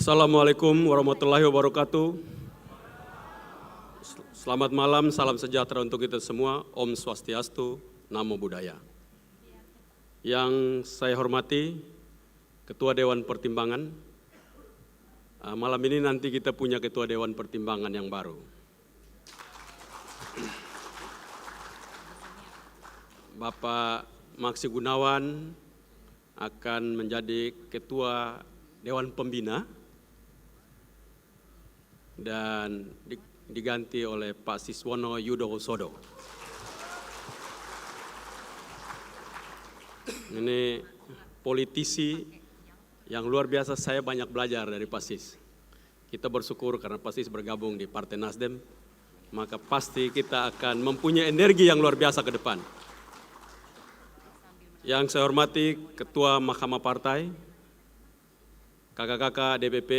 Assalamualaikum warahmatullahi wabarakatuh. Selamat malam, salam sejahtera untuk kita semua. Om Swastiastu, Namo Buddhaya. Yang saya hormati, Ketua Dewan Pertimbangan. Malam ini nanti kita punya Ketua Dewan Pertimbangan yang baru. Bapak Maksi Gunawan akan menjadi Ketua Dewan Pembina dan diganti oleh Pak Siswono Yudowosodo. Ini politisi yang luar biasa, saya banyak belajar dari Pak Sis. Kita bersyukur karena Pak Sis bergabung di Partai Nasdem, maka pasti kita akan mempunyai energi yang luar biasa ke depan. Yang saya hormati Ketua Mahkamah Partai, kakak-kakak DPP,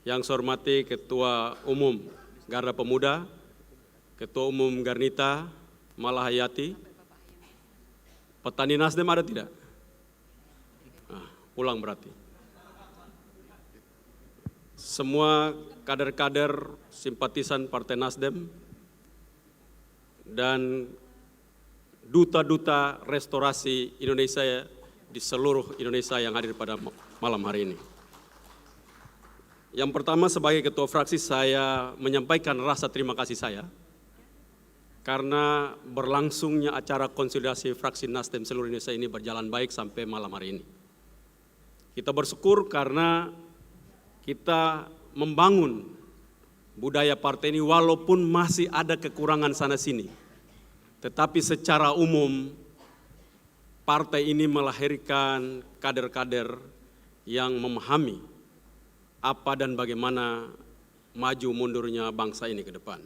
yang saya hormati Ketua Umum Garda Pemuda, Ketua Umum Garnita Malahayati. Petani Nasdem ada tidak? Pulang berarti. Semua kader-kader simpatisan Partai Nasdem dan duta-duta restorasi Indonesia di seluruh Indonesia yang hadir pada malam hari ini. Yang pertama, sebagai Ketua Fraksi, saya menyampaikan rasa terima kasih saya karena berlangsungnya acara konsolidasi fraksi Nasdem seluruh Indonesia ini berjalan baik sampai malam hari ini. Kita bersyukur karena kita membangun budaya partai ini walaupun masih ada kekurangan sana-sini. Tetapi secara umum, partai ini melahirkan kader-kader yang memahami apa dan bagaimana maju mundurnya bangsa ini ke depan.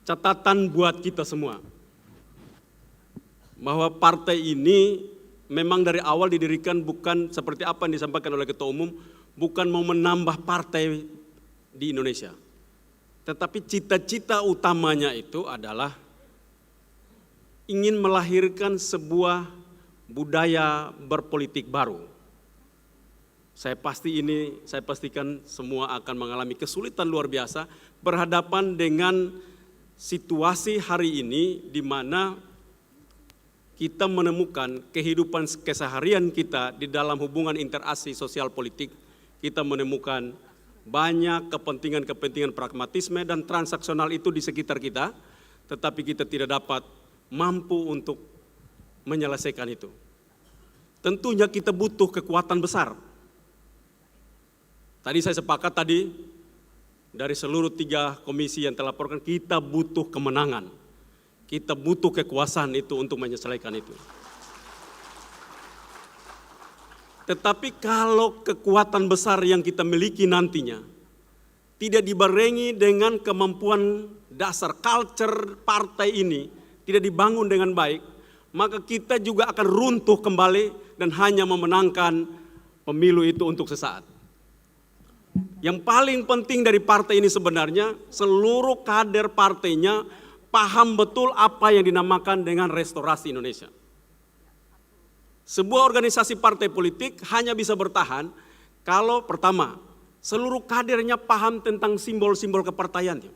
Catatan buat kita semua, bahwa partai ini memang dari awal didirikan bukan seperti apa yang disampaikan oleh Ketua Umum, bukan mau menambah partai di Indonesia. Tetapi cita-cita utamanya itu adalah ingin melahirkan sebuah budaya berpolitik baru. Saya pastikan semua akan mengalami kesulitan luar biasa berhadapan dengan situasi hari ini di mana kita menemukan kehidupan keseharian kita di dalam hubungan interaksi sosial politik. Kita menemukan banyak kepentingan-kepentingan pragmatisme dan transaksional itu di sekitar kita, tetapi kita tidak dapat mampu untuk menyelesaikan itu. Tentunya kita butuh kekuatan besar. Tadi saya sepakat dari seluruh 3 komisi yang telah laporkan, kita butuh kemenangan. Kita butuh kekuasaan itu untuk menyelesaikan itu. Tetapi kalau kekuatan besar yang kita miliki nantinya tidak dibarengi dengan kemampuan dasar culture partai ini, tidak dibangun dengan baik, maka kita juga akan runtuh kembali dan hanya memenangkan pemilu itu untuk sesaat. Yang paling penting dari partai ini sebenarnya, seluruh kader partainya paham betul apa yang dinamakan dengan restorasi Indonesia. Sebuah organisasi partai politik hanya bisa bertahan kalau pertama, seluruh kadernya paham tentang simbol-simbol kepartaiannya.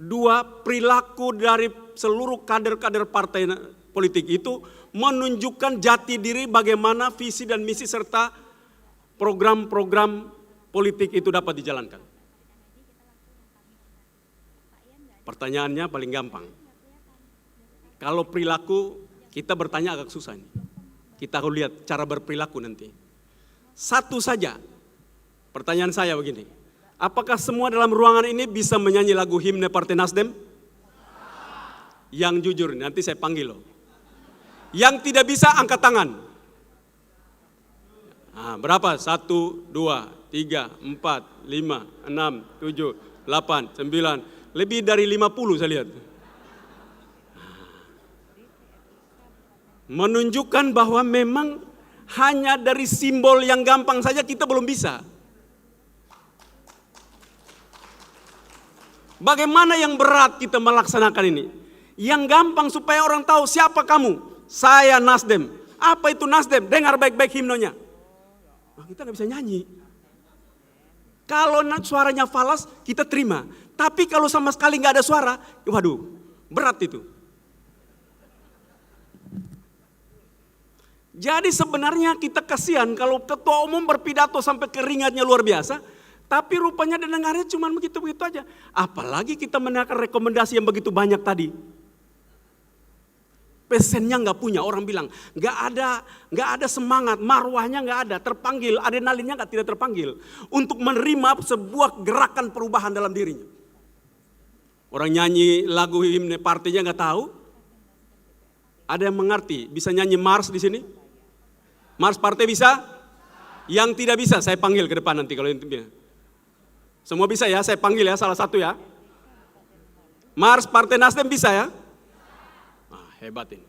2, perilaku dari seluruh kader-kader partai politik itu menunjukkan jati diri bagaimana visi dan misi serta program-program politik itu dapat dijalankan. Pertanyaannya paling gampang. Kalau perilaku, kita bertanya agak susah nih. Kita harus lihat cara berperilaku nanti. Satu saja, pertanyaan saya begini. Apakah semua dalam ruangan ini bisa menyanyi lagu himne Partai Nasdem? Yang jujur, nanti saya panggil loh. Yang tidak bisa, angkat tangan. Berapa? 1, 2, 3, 4, 5, 6, 7, 8, 9. Lebih dari 50 saya lihat. Menunjukkan bahwa memang hanya dari simbol yang gampang saja kita belum bisa. Bagaimana yang berat kita melaksanakan ini? Yang gampang supaya orang tahu siapa kamu. Saya Nasdem. Apa itu Nasdem? Dengar baik-baik himnonya. Nah, kita nggak bisa nyanyi. Kalau suaranya falas, kita terima. Tapi kalau sama sekali nggak ada suara, waduh, berat itu. Jadi sebenarnya kita kasihan kalau ketua umum berpidato sampai keringatnya luar biasa, tapi rupanya dengarnya cuma begitu-begitu aja. Apalagi kita mendengarkan rekomendasi yang begitu banyak tadi. Pesennya nggak punya, orang bilang nggak ada semangat, marwahnya nggak ada, terpanggil, adrenalinnya tidak terpanggil untuk menerima sebuah gerakan perubahan dalam dirinya. Orang nyanyi lagu himne partainya nggak tahu, ada yang mengerti, bisa nyanyi mars di sini, mars partai bisa, yang tidak bisa saya panggil ke depan nanti kalau intinya. Semua bisa ya, saya panggil ya salah satu ya. Mars Partai Nasdem bisa ya? Hebat ini.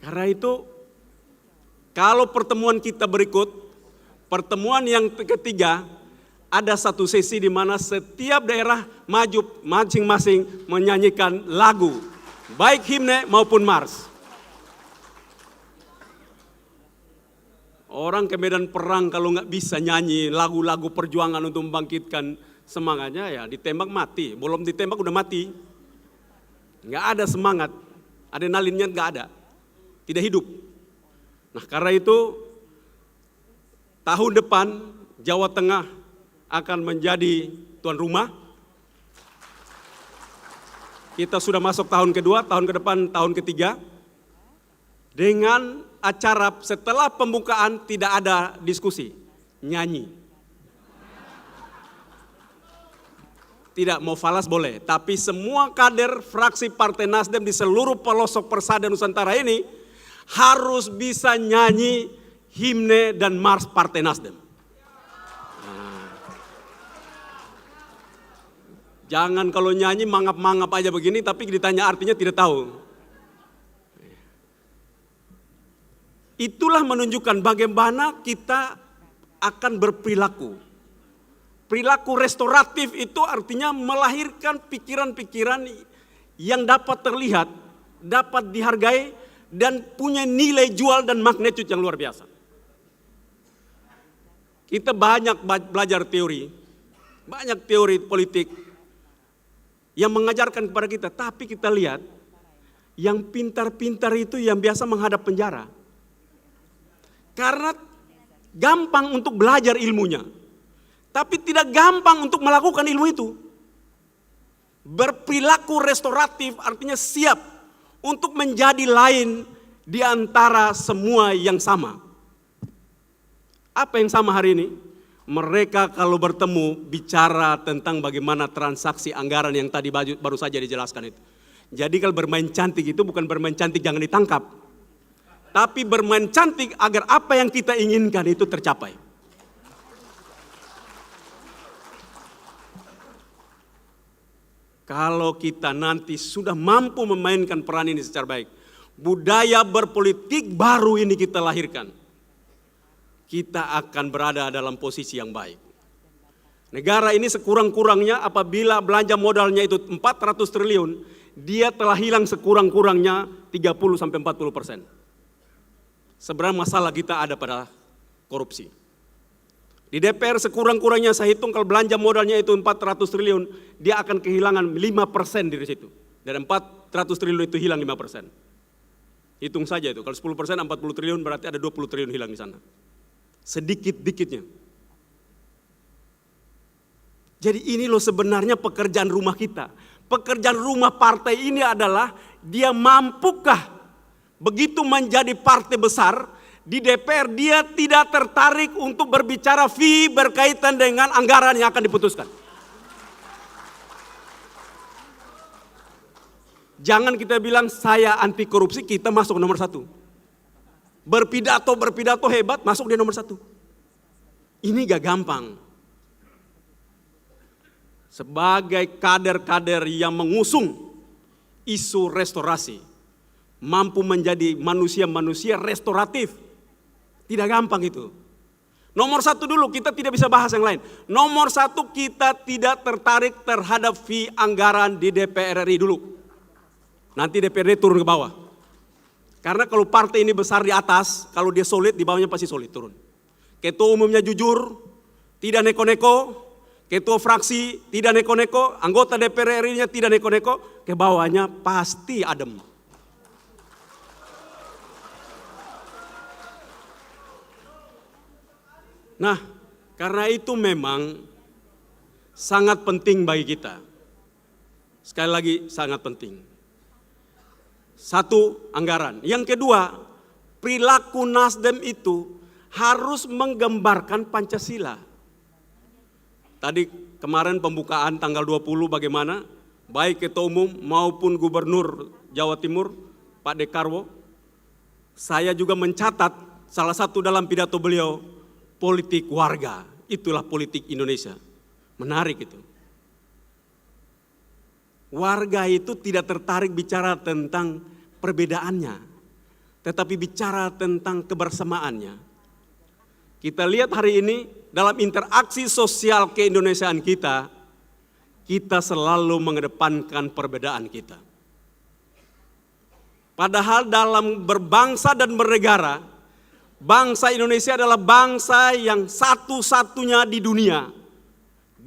Karena itu, kalau pertemuan kita berikut, pertemuan yang ketiga, ada satu sesi di mana setiap daerah maju masing-masing menyanyikan lagu, baik himne maupun mars. Orang ke medan perang kalau nggak bisa nyanyi lagu-lagu perjuangan untuk membangkitkan semangatnya, ya ditembak mati, belum ditembak udah mati. Nggak ada semangat, adrenalinnya nggak ada, tidak hidup. Nah karena itu tahun depan Jawa Tengah akan menjadi tuan rumah. Kita sudah masuk tahun kedua, tahun ke depan tahun ketiga. Dengan acara setelah pembukaan tidak ada diskusi, nyanyi. Tidak mau falas boleh, tapi semua kader fraksi Partai Nasdem di seluruh pelosok persada Nusantara ini harus bisa nyanyi himne dan mars Partai Nasdem. Nah. Jangan kalau nyanyi mangap-mangap aja begini, tapi ditanya artinya tidak tahu. Itulah menunjukkan bagaimana kita akan berperilaku. Perilaku restoratif itu artinya melahirkan pikiran-pikiran yang dapat terlihat, dapat dihargai, dan punya nilai jual dan magnitude yang luar biasa. Kita banyak belajar teori, banyak teori politik yang mengajarkan kepada kita, tapi kita lihat yang pintar-pintar itu yang biasa menghadap penjara. Karena gampang untuk belajar ilmunya, tapi tidak gampang untuk melakukan ilmu itu. Berperilaku restoratif artinya siap untuk menjadi lain di antara semua yang sama. Apa yang sama hari ini? Mereka kalau bertemu bicara tentang bagaimana transaksi anggaran yang tadi baru saja dijelaskan itu. Jadi kalau bermain cantik itu bukan bermain cantik jangan ditangkap, tapi bermain cantik agar apa yang kita inginkan itu tercapai. Kalau kita nanti sudah mampu memainkan peran ini secara baik, budaya berpolitik baru ini kita lahirkan, kita akan berada dalam posisi yang baik. Negara ini sekurang-kurangnya apabila belanja modalnya itu 400 triliun, dia telah hilang sekurang-kurangnya 30-40%. Sebenarnya masalah kita ada pada korupsi. Di DPR sekurang-kurangnya saya hitung kalau belanja modalnya itu 400 triliun, dia akan kehilangan 5% dari situ. Dari 400 triliun itu hilang 5%. Hitung saja itu, kalau 10% 40 triliun berarti ada 20 triliun hilang di sana. Sedikit-dikitnya. Jadi ini loh sebenarnya pekerjaan rumah kita. Pekerjaan rumah partai ini adalah dia mampukah begitu menjadi partai besar, di DPR dia tidak tertarik untuk berbicara fee berkaitan dengan anggaran yang akan diputuskan. Jangan kita bilang saya anti korupsi, kita masuk nomor 1. Berpidato hebat, masuk di nomor 1. Ini gak gampang. Sebagai kader-kader yang mengusung isu restorasi, mampu menjadi manusia-manusia restoratif. Tidak gampang itu. Nomor 1 dulu, kita tidak bisa bahas yang lain. Nomor 1 kita tidak tertarik terhadap fee anggaran di DPR RI dulu. Nanti DPRD turun ke bawah. Karena kalau partai ini besar di atas, kalau dia solid, di bawahnya pasti solid turun. Ketua umumnya jujur, tidak neko-neko, ketua fraksi tidak neko-neko, anggota DPR RI-nya tidak neko-neko, ke bawahnya pasti adem. Nah, karena itu memang sangat penting bagi kita. Sekali lagi sangat penting. Satu, anggaran. Yang kedua, perilaku Nasdem itu harus menggambarkan Pancasila. Tadi kemarin pembukaan tanggal 20 bagaimana, baik Ketua Umum maupun Gubernur Jawa Timur, Pak Dekarwo, saya juga mencatat salah satu dalam pidato beliau, politik warga, itulah politik Indonesia. Menarik itu. Warga itu tidak tertarik bicara tentang perbedaannya, tetapi bicara tentang kebersamaannya. Kita lihat hari ini dalam interaksi sosial keindonesiaan kita, kita selalu mengedepankan perbedaan kita. Padahal dalam berbangsa dan bernegara, bangsa Indonesia adalah bangsa yang satu-satunya di dunia.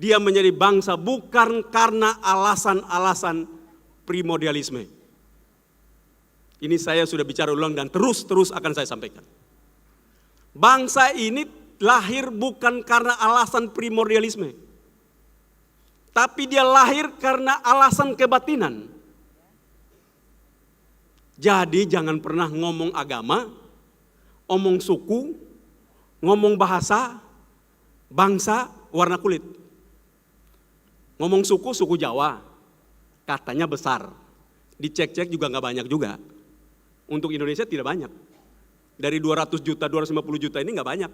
Dia menjadi bangsa bukan karena alasan-alasan primordialisme. Ini saya sudah bicara ulang dan terus akan saya sampaikan. Bangsa ini lahir bukan karena alasan primordialisme. Tapi dia lahir karena alasan kebatinan. Jadi jangan pernah ngomong agama, ngomong suku, ngomong bahasa, bangsa, warna kulit. Ngomong suku, suku Jawa, katanya besar. Dicek-cek juga nggak banyak juga. Untuk Indonesia tidak banyak. Dari 200 juta, 250 juta ini nggak banyak.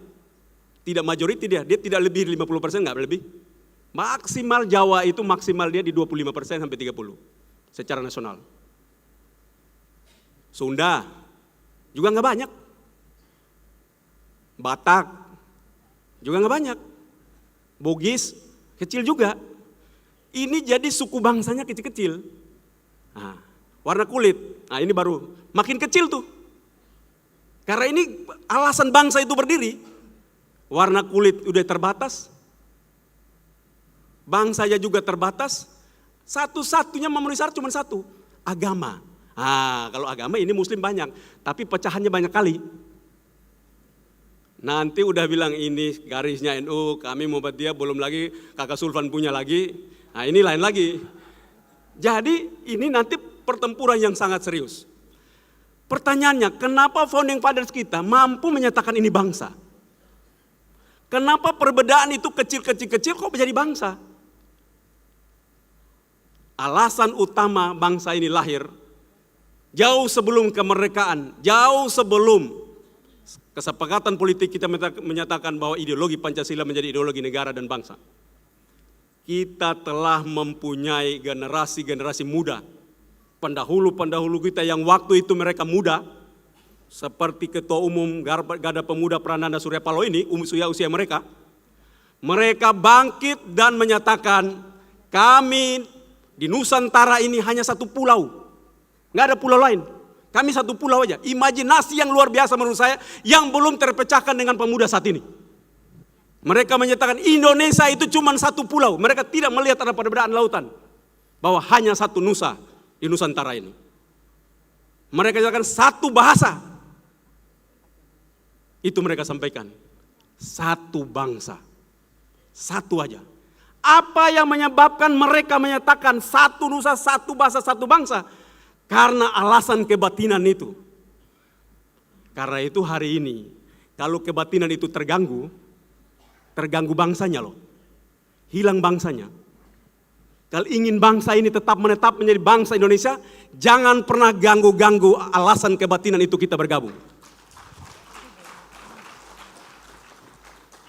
Tidak majority dia tidak lebih 50%, nggak lebih. Maksimal Jawa itu maksimal dia di 25% sampai 30% secara nasional. Sunda juga nggak banyak. Batak juga nggak banyak. Bugis kecil juga. Ini jadi suku bangsanya kecil-kecil. Nah, warna kulit, nah ini baru makin kecil tuh. Karena ini alasan bangsa itu berdiri. Warna kulit udah terbatas. Bangsanya juga terbatas. Satu-satunya memenuhi syarat cuma satu, agama. Ah, kalau agama ini muslim banyak, tapi pecahannya banyak kali. Nanti udah bilang ini garisnya NU, kami Muhammadiyah, belum lagi kakak Sulfan punya lagi. Nah ini lain lagi. Jadi ini nanti pertempuran yang sangat serius. Pertanyaannya, kenapa founding fathers kita mampu menyatakan ini bangsa? Kenapa perbedaan itu kecil-kecil kok menjadi bangsa? Alasan utama bangsa ini lahir jauh sebelum kemerdekaan, jauh sebelum kesepakatan politik kita menyatakan bahwa ideologi Pancasila menjadi ideologi negara dan bangsa. Kita telah mempunyai generasi-generasi muda, pendahulu-pendahulu kita yang waktu itu mereka muda, seperti Ketua Umum Garda Pemuda Prananda Surya Paloh ini, usia mereka bangkit dan menyatakan, kami di Nusantara ini hanya satu pulau, nggak ada pulau lain, kami satu pulau aja. Imajinasi yang luar biasa menurut saya, yang belum terpecahkan dengan pemuda saat ini. Mereka menyatakan Indonesia itu cuma satu pulau. Mereka tidak melihat ada perbedaan lautan. Bahwa hanya satu Nusa di Nusantara ini. Mereka menyatakan satu bahasa. Itu mereka sampaikan. Satu bangsa. Satu aja. Apa yang menyebabkan mereka menyatakan satu Nusa, satu bahasa, satu bangsa? Karena alasan kebatinan itu. Karena itu hari ini, kalau kebatinan itu terganggu bangsanya loh. Hilang bangsanya. Kalau ingin bangsa ini tetap menetap menjadi bangsa Indonesia, jangan pernah ganggu-ganggu alasan kebatinan itu kita bergabung.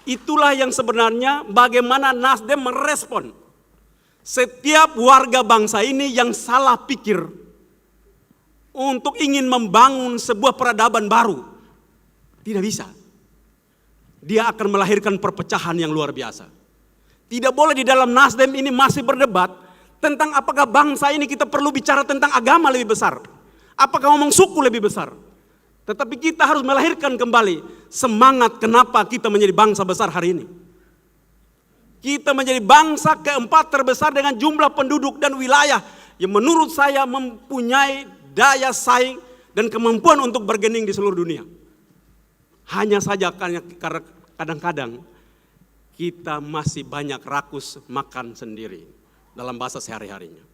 Itulah yang sebenarnya bagaimana Nasdem merespon setiap warga bangsa ini yang salah pikir untuk ingin membangun sebuah peradaban baru. Tidak bisa. Dia akan melahirkan perpecahan yang luar biasa. Tidak boleh di dalam Nasdem ini masih berdebat tentang apakah bangsa ini kita perlu bicara tentang agama lebih besar. Apakah ngomong suku lebih besar. Tetapi kita harus melahirkan kembali semangat kenapa kita menjadi bangsa besar hari ini. Kita menjadi bangsa keempat terbesar dengan jumlah penduduk dan wilayah yang menurut saya mempunyai daya saing dan kemampuan untuk bergening di seluruh dunia. Hanya saja karena kadang-kadang kita masih banyak rakus makan sendiri dalam bahasa sehari-harinya.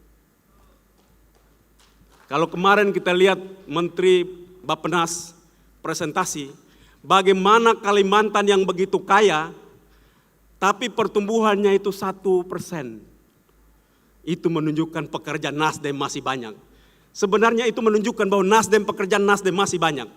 Kalau kemarin kita lihat Menteri Bappenas presentasi, bagaimana Kalimantan yang begitu kaya, tapi pertumbuhannya itu 1%. Itu menunjukkan pekerjaan Nasdem masih banyak. Sebenarnya itu menunjukkan bahwa pekerjaan Nasdem masih banyak.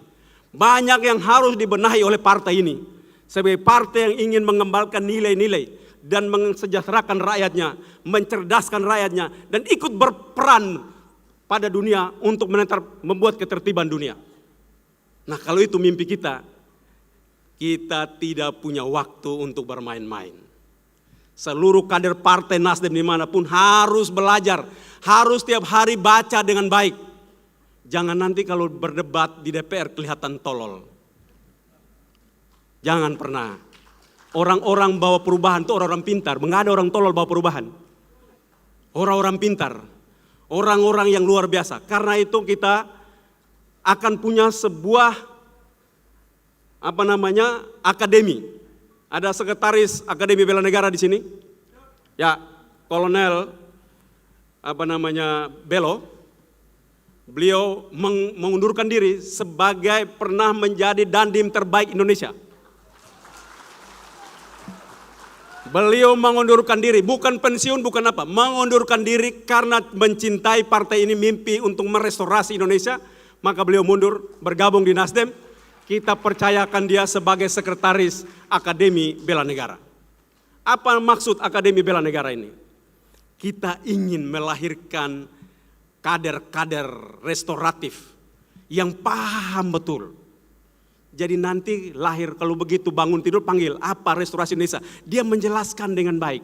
Banyak yang harus dibenahi oleh partai ini. Sebagai partai yang ingin mengembangkan nilai-nilai dan mensejahterakan rakyatnya, mencerdaskan rakyatnya, dan ikut berperan pada dunia untuk membuat ketertiban dunia. Nah, kalau itu mimpi kita tidak punya waktu untuk bermain-main. Seluruh kader partai Nasdem dimanapun harus belajar, harus tiap hari baca dengan baik. Jangan nanti kalau berdebat di DPR kelihatan tolol. Jangan pernah. Orang-orang bawa perubahan itu orang-orang pintar, nggak ada orang tolol bawa perubahan. Orang-orang pintar, orang-orang yang luar biasa. Karena itu kita akan punya sebuah akademi. Ada sekretaris Akademi Bela Negara di sini. Ya, Kolonel Belo. Beliau mengundurkan diri sebagai pernah menjadi dandim terbaik Indonesia. Beliau mengundurkan diri, bukan pensiun, bukan apa. Mengundurkan diri karena mencintai partai ini, mimpi untuk merestorasi Indonesia. Maka beliau mundur, bergabung di Nasdem. Kita percayakan dia sebagai sekretaris Akademi Bela Negara. Apa maksud Akademi Bela Negara ini? Kita ingin melahirkan kader-kader restoratif yang paham betul. Jadi nanti lahir kalau begitu bangun tidur panggil apa restorasi Indonesia. Dia menjelaskan dengan baik.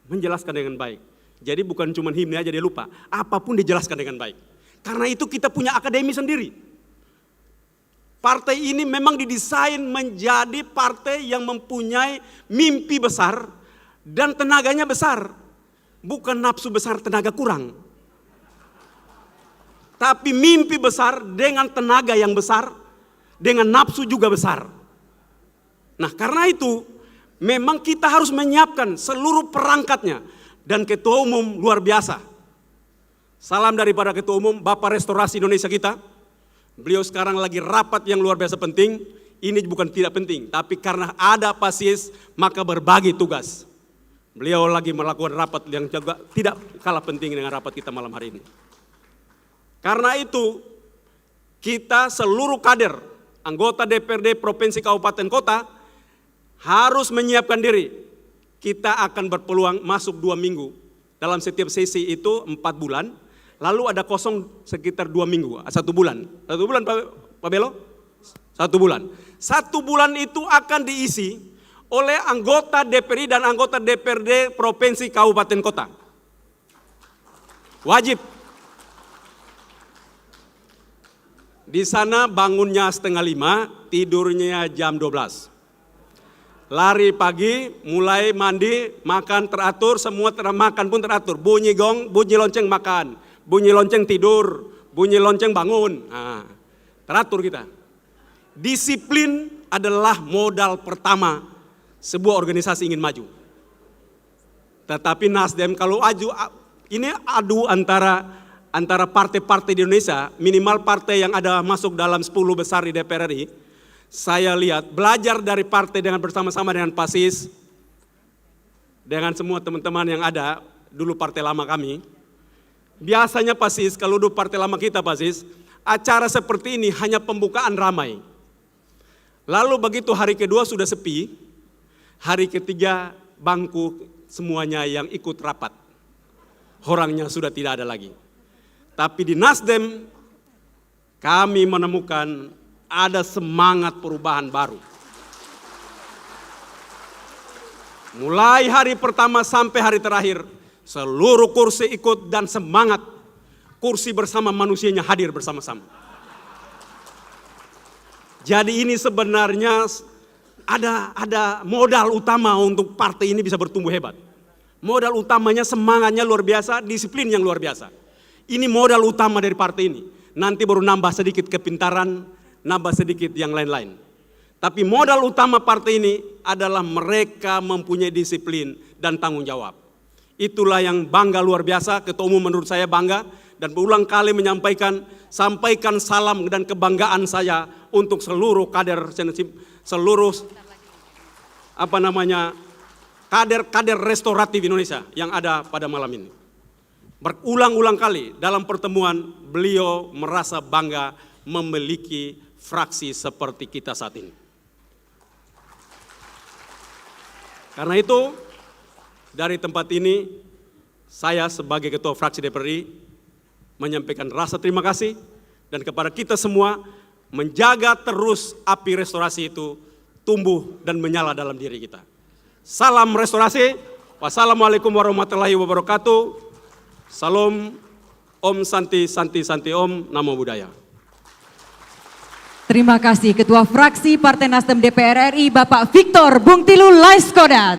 Menjelaskan dengan baik. Jadi bukan cuma himne aja dia lupa. Apapun dijelaskan dengan baik. Karena itu kita punya akademi sendiri. Partai ini memang didesain menjadi partai yang mempunyai mimpi besar dan tenaganya besar. Bukan nafsu besar tenaga kurang. Tapi mimpi besar dengan tenaga yang besar. Dengan nafsu juga besar. Nah, karena itu memang kita harus menyiapkan seluruh perangkatnya. Dan Ketua Umum luar biasa. Salam daripada Ketua Umum Bapak Restorasi Indonesia kita. Beliau sekarang lagi rapat yang luar biasa penting. Ini bukan tidak penting, tapi karena ada PASIS maka berbagi tugas. Beliau lagi melakukan rapat yang juga tidak kalah penting dengan rapat kita malam hari ini. Karena itu kita seluruh kader anggota DPRD Provinsi Kabupaten Kota harus menyiapkan diri. Kita akan berpeluang masuk 2 minggu. Dalam setiap sesi itu 4 bulan. Lalu ada kosong sekitar 2 minggu, 1 bulan. 1 bulan Pak Belo? 1 bulan. 1 bulan itu akan diisi oleh anggota DPRI dan anggota DPRD Provinsi Kabupaten Kota. Wajib. Di sana bangunnya 4:30, tidurnya jam 12. Lari pagi, mulai mandi, makan teratur, semua makan pun teratur. Bunyi gong, bunyi lonceng makan, bunyi lonceng tidur, bunyi lonceng bangun. Nah, teratur kita. Disiplin adalah modal pertama sebuah organisasi ingin maju. Tetapi Nasdem kalau ini adu antara partai-partai di Indonesia, minimal partai yang ada masuk dalam 10 besar di DPR RI, saya lihat belajar dari partai dengan bersama-sama dengan PASIS, dengan semua teman-teman yang ada, dulu partai lama kami. Biasanya PASIS, kalau dulu partai lama kita PASIS, acara seperti ini hanya pembukaan ramai. Lalu begitu hari kedua sudah sepi, hari ketiga bangku semuanya yang ikut rapat. Orangnya sudah tidak ada lagi. Tapi di Nasdem kami menemukan ada semangat perubahan baru. Mulai hari pertama sampai hari terakhir, seluruh kursi ikut dan semangat kursi bersama manusianya hadir bersama-sama. Jadi ini sebenarnya ada modal utama untuk partai ini bisa bertumbuh hebat. Modal utamanya semangatnya luar biasa, disiplin yang luar biasa. Ini modal utama dari partai ini. Nanti baru nambah sedikit kepintaran, nambah sedikit yang lain-lain. Tapi modal utama partai ini adalah mereka mempunyai disiplin dan tanggung jawab. Itulah yang bangga luar biasa, Ketua Umum menurut saya bangga dan berulang kali menyampaikan, sampaikan salam dan kebanggaan saya untuk seluruh kader, seluruh kader restoratif Indonesia yang ada pada malam ini. Berulang-ulang kali dalam pertemuan beliau merasa bangga memiliki fraksi seperti kita saat ini. Karena itu dari tempat ini saya sebagai Ketua Fraksi DPRI menyampaikan rasa terima kasih dan kepada kita semua menjaga terus api restorasi itu tumbuh dan menyala dalam diri kita. Salam restorasi. Wassalamualaikum warahmatullahi wabarakatuh. Salam, Om Santi Santi Santi Om, Namo Buddhaya. Terima kasih Ketua Fraksi Partai Nasdem DPR RI Bapak Victor Bung Tilu Laiskodat.